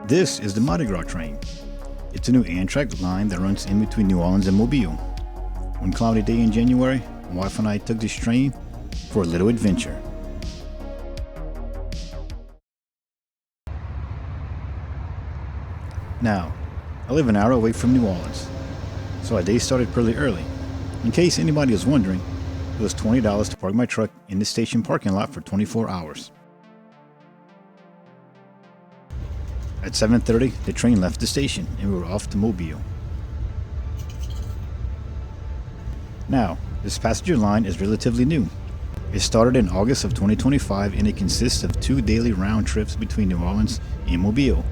This is the Mardi Gras train. It's a new Amtrak line that runs in between New Orleans and Mobile. One cloudy day in January, my wife and I took this train for a little adventure. Now, I live an hour away from New Orleans, so our day started pretty early. In case anybody was wondering, it was $20 to park my truck in the station parking lot for 24 hours. At 7:30, the train left the station and we were off to Mobile. Now, this passenger line is relatively new. It started in August of 2025 and it consists of 2 daily round trips between New Orleans and Mobile.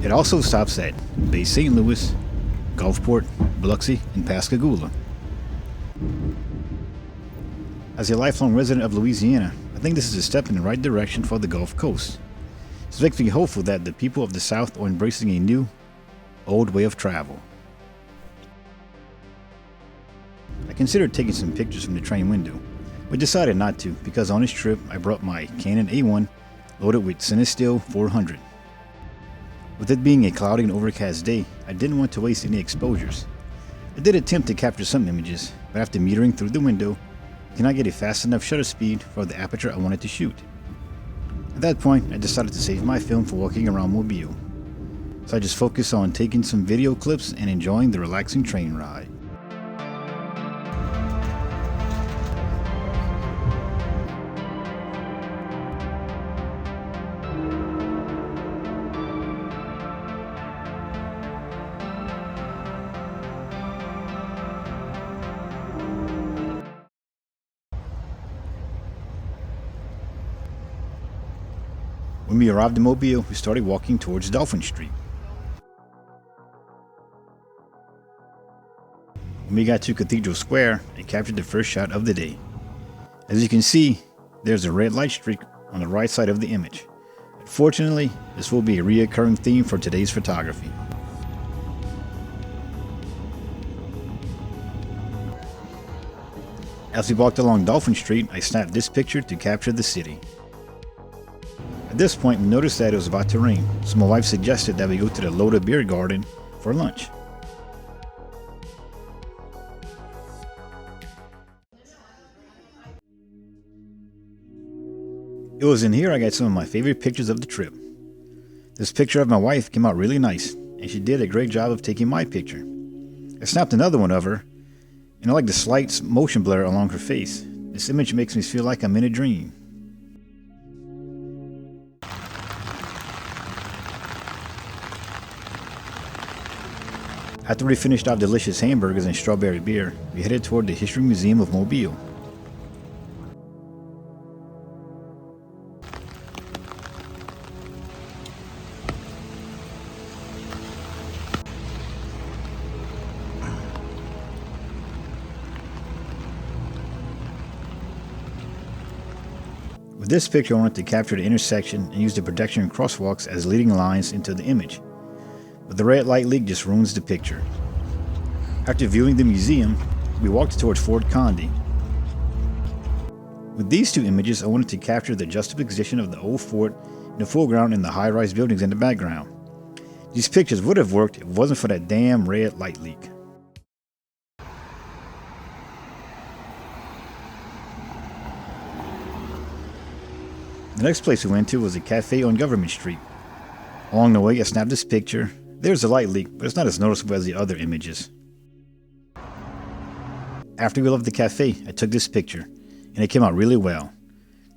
It also stops at Bay St. Louis, Gulfport, Biloxi, and Pascagoula. As a lifelong resident of Louisiana, I think this is a step in the right direction for the Gulf Coast. This makes me hopeful that the people of the South are embracing a new, old way of travel. I considered taking some pictures from the train window, but decided not to because on this trip I brought my Canon A1 loaded with Cine Still 400. With it being a cloudy and overcast day, I didn't want to waste any exposures. I did attempt to capture some images, but after metering through the window, I cannot get a fast enough shutter speed for the aperture I wanted to shoot. At that point, I decided to save my film for walking around Mobile. So I just focused on taking some video clips and enjoying the relaxing train ride. When we arrived in Mobile, we started walking towards Dolphin Street. When we got to Cathedral Square, I captured the first shot of the day. As you can see, there's a red light streak on the right side of the image. Unfortunately, this will be a recurring theme for today's photography. As we walked along Dolphin Street, I snapped this picture to capture the city. At this point, we noticed that it was about to rain, so my wife suggested that we go to the Loda Beer Garden for lunch. It was in here I got some of my favorite pictures of the trip. This picture of my wife came out really nice, and she did a great job of taking my picture. I snapped another one of her, and I like the slight motion blur along her face. This image makes me feel like I'm in a dream. After we finished our delicious hamburgers and strawberry beer, we headed toward the History Museum of Mobile. With this picture, I wanted to capture the intersection and use the projection crosswalks as leading lines into the image. But the red light leak just ruins the picture. After viewing the museum, we walked towards Fort Conde. With these two images, I wanted to capture the juxtaposition of the old fort in the foreground and the high-rise buildings in the background. These pictures would have worked if it wasn't for that damn red light leak. The next place we went to was a cafe on Government Street. Along the way, I snapped this picture. There's a light leak, but it's not as noticeable as the other images. After we left the cafe, I took this picture, and it came out really well.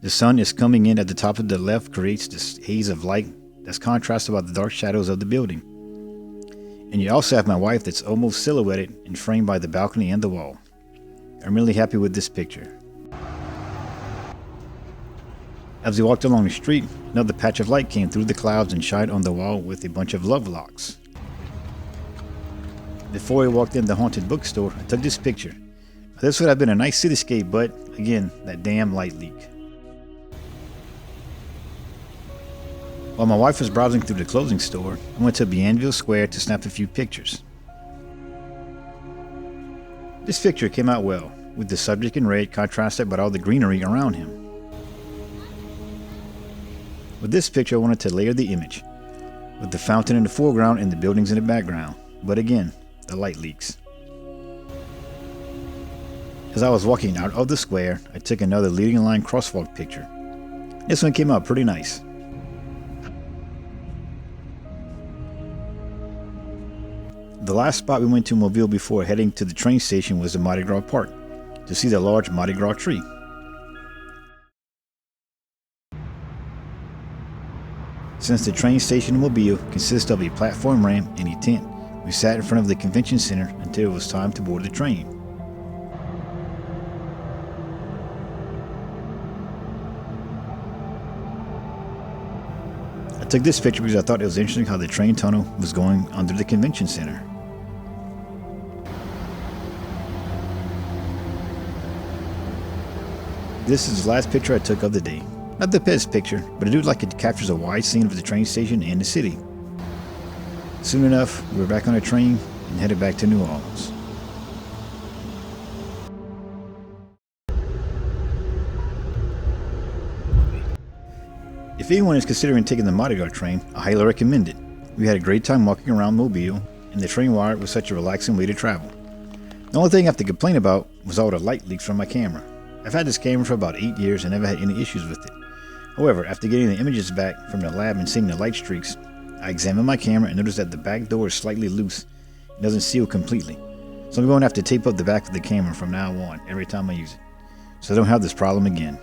The sun is coming in at the top of the left, creates this haze of light that's contrasted by the dark shadows of the building. And you also have my wife that's almost silhouetted and framed by the balcony and the wall. I'm really happy with this picture. As we walked along the street, another patch of light came through the clouds and shined on the wall with a bunch of love locks. Before we walked in the haunted bookstore, I took this picture. This would have been a nice cityscape, but again, that damn light leak. While my wife was browsing through the clothing store, I went to Bienville Square to snap a few pictures. This picture came out well, with the subject in red contrasted by all the greenery around him. With this picture, I wanted to layer the image, with the fountain in the foreground and the buildings in the background. But again, the light leaks. As I was walking out of the square, I took another leading line crosswalk picture. This one came out pretty nice. The last spot we went to Mobile before heading to the train station was the Mardi Gras Park, to see the large Mardi Gras tree. Since the train station in Mobile consists of a platform ramp and a tent, we sat in front of the convention center until it was time to board the train. I took this picture because I thought it was interesting how the train tunnel was going under the convention center. This is the last picture I took of the day. Not the best picture, but I do like it captures a wide scene of the train station and the city. Soon enough, we were back on a train and headed back to New Orleans. If anyone is considering taking the Mardi Gras train, I highly recommend it. We had a great time walking around Mobile, and the train ride was such a relaxing way to travel. The only thing I have to complain about was all the light leaks from my camera. I've had this camera for about 8 years and never had any issues with it. However, after getting the images back from the lab and seeing the light streaks, I examined my camera and noticed that the back door is slightly loose and doesn't seal completely. So I'm going to have to tape up the back of the camera from now on every time I use it, so I don't have this problem again.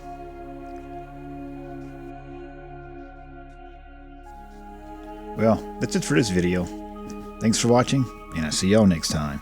Well, that's it for this video. Thanks for watching, and I'll see y'all next time.